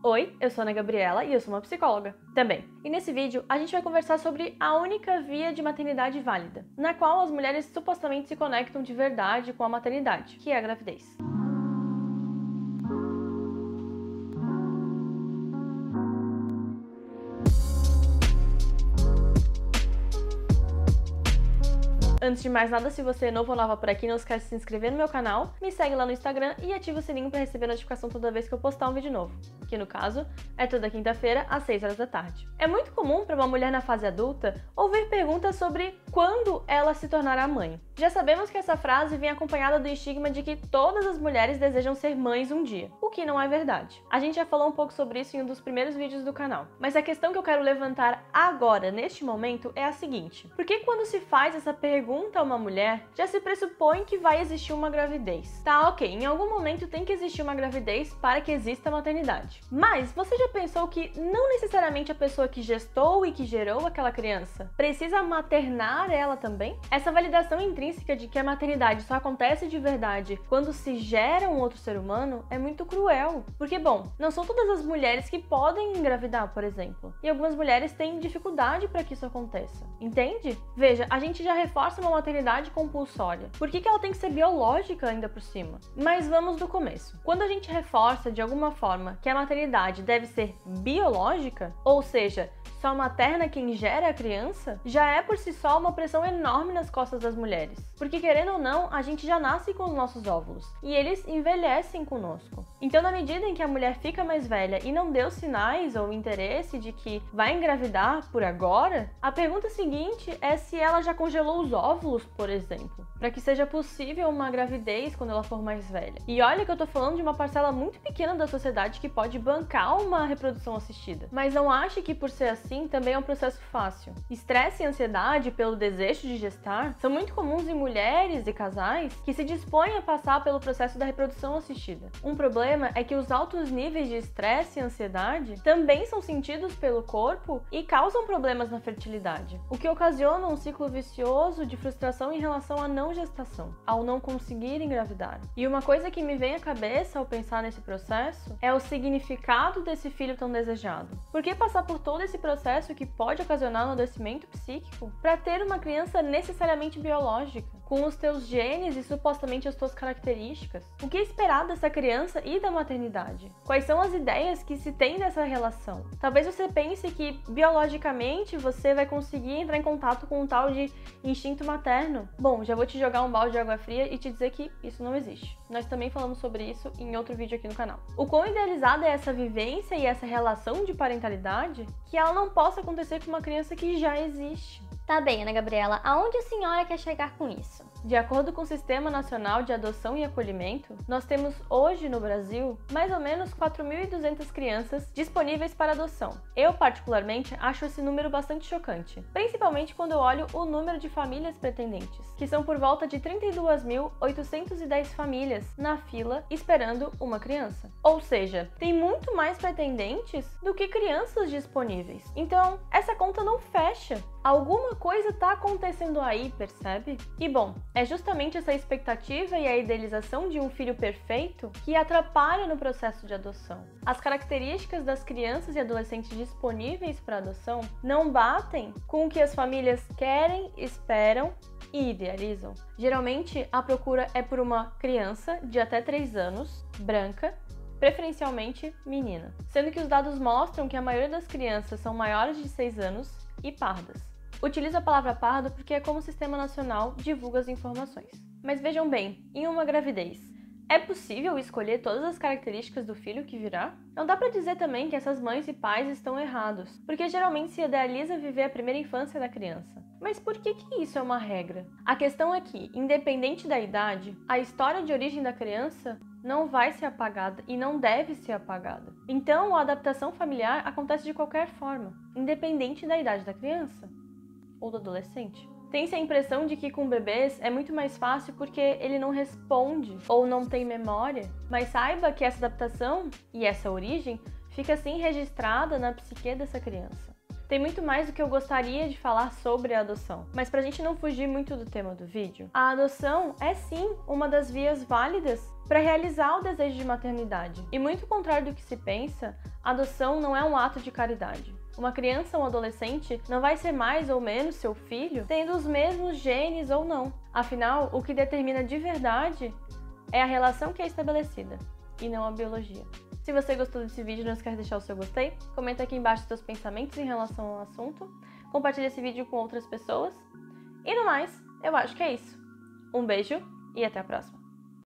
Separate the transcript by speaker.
Speaker 1: Oi, eu sou a Ana Gabriela e eu sou uma psicóloga também. E nesse vídeo a gente vai conversar sobre a única via de maternidade válida, na qual as mulheres supostamente se conectam de verdade com a maternidade, que é a gravidez. Antes de mais nada, se você é novo ou nova por aqui, não esquece de se inscrever no meu canal, me segue lá no Instagram e ativa o sininho para receber notificação toda vez que eu postar um vídeo novo, que no caso é toda quinta-feira às 6 horas da tarde. É muito comum para uma mulher na fase adulta ouvir perguntas sobre quando ela se tornará mãe. Já sabemos que essa frase vem acompanhada do estigma de que todas as mulheres desejam ser mães um dia, o que não é verdade. A gente já falou um pouco sobre isso em um dos primeiros vídeos do canal, mas a questão que eu quero levantar agora, neste momento, é a seguinte: por que quando se faz essa pergunta a uma mulher, já se pressupõe que vai existir uma gravidez? Tá, ok, em algum momento tem que existir uma gravidez para que exista a maternidade. Mas você já pensou que não necessariamente a pessoa que gestou e que gerou aquela criança precisa maternar ela também? Essa validação intrínseca de que a maternidade só acontece de verdade quando se gera um outro ser humano é muito cruel. Porque, bom, não são todas as mulheres que podem engravidar, por exemplo. E algumas mulheres têm dificuldade para que isso aconteça. Entende? Veja, a gente já reforça uma maternidade compulsória. Por que ela tem que ser biológica ainda por cima? Mas vamos do começo. Quando a gente reforça de alguma forma que a maternidade deve ser biológica, ou seja, só materna quem gera a criança, já é por si só uma pressão enorme nas costas das mulheres. Porque querendo ou não, a gente já nasce com os nossos óvulos e eles envelhecem conosco. Então, na medida em que a mulher fica mais velha e não deu sinais ou interesse de que vai engravidar por agora, a pergunta seguinte é se ela já congelou os óvulos, por exemplo, para que seja possível uma gravidez quando ela for mais velha. E olha que eu tô falando de uma parcela muito pequena da sociedade que pode bancar uma reprodução assistida. Mas não ache que por ser assim também é um processo fácil. Estresse e ansiedade pelo desejo de gestar são muito comuns em mulheres e casais que se dispõem a passar pelo processo da reprodução assistida. Um problema é que os altos níveis de estresse e ansiedade também são sentidos pelo corpo e causam problemas na fertilidade, o que ocasiona um ciclo vicioso de frustração em relação à não gestação, ao não conseguir engravidar. E uma coisa que me vem à cabeça ao pensar nesse processo é o significado desse filho tão desejado. Por que passar por todo esse processo que pode ocasionar um adoecimento psíquico para ter uma criança necessariamente biológica, com os teus genes e supostamente as tuas características? O que é esperar dessa criança e da maternidade? Quais são as ideias que se tem dessa relação? Talvez você pense que biologicamente você vai conseguir entrar em contato com um tal de instinto materno. Bom, já vou te jogar um balde de água fria e te dizer que isso não existe. Nós também falamos sobre isso em outro vídeo aqui no canal. O quão idealizada é essa vivência e essa relação de parentalidade que ela não possa acontecer com uma criança que já existe.
Speaker 2: Tá bem, Ana Gabriela, aonde a senhora quer chegar com isso?
Speaker 1: De acordo com o Sistema Nacional de Adoção e Acolhimento, nós temos hoje no Brasil mais ou menos 4.200 crianças disponíveis para adoção. Eu, particularmente, acho esse número bastante chocante, principalmente quando eu olho o número de famílias pretendentes, que são por volta de 32.810 famílias na fila esperando uma criança. Ou seja, tem muito mais pretendentes do que crianças disponíveis. Então, essa conta não fecha. Alguma coisa tá acontecendo aí, percebe? E bom, é justamente essa expectativa e a idealização de um filho perfeito que atrapalha no processo de adoção. As características das crianças e adolescentes disponíveis para adoção não batem com o que as famílias querem, esperam e idealizam. Geralmente, a procura é por uma criança de até 3 anos, branca, preferencialmente menina, sendo que os dados mostram que a maioria das crianças são maiores de 6 anos e pardas. Utilizo a palavra pardo porque é como o Sistema Nacional divulga as informações. Mas vejam bem, em uma gravidez, é possível escolher todas as características do filho que virá? Não dá para dizer também que essas mães e pais estão errados, porque geralmente se idealiza viver a primeira infância da criança. Mas por que isso é uma regra? A questão é que, independente da idade, a história de origem da criança não vai ser apagada e não deve ser apagada. Então, a adaptação familiar acontece de qualquer forma, independente da idade da criança ou do adolescente. Tem-se a impressão de que com bebês é muito mais fácil porque ele não responde ou não tem memória, mas saiba que essa adaptação e essa origem fica assim registrada na psique dessa criança. Tem muito mais do que eu gostaria de falar sobre a adoção, mas pra gente não fugir muito do tema do vídeo, a adoção é sim uma das vias válidas para realizar o desejo de maternidade. E muito contrário do que se pensa, a adoção não é um ato de caridade. Uma criança ou um adolescente não vai ser mais ou menos seu filho tendo os mesmos genes ou não. Afinal, o que determina de verdade é a relação que é estabelecida, e não a biologia. Se você gostou desse vídeo, não esquece de deixar o seu gostei, comenta aqui embaixo os seus pensamentos em relação ao assunto, compartilha esse vídeo com outras pessoas, e no mais, eu acho que é isso. Um beijo e até a próxima!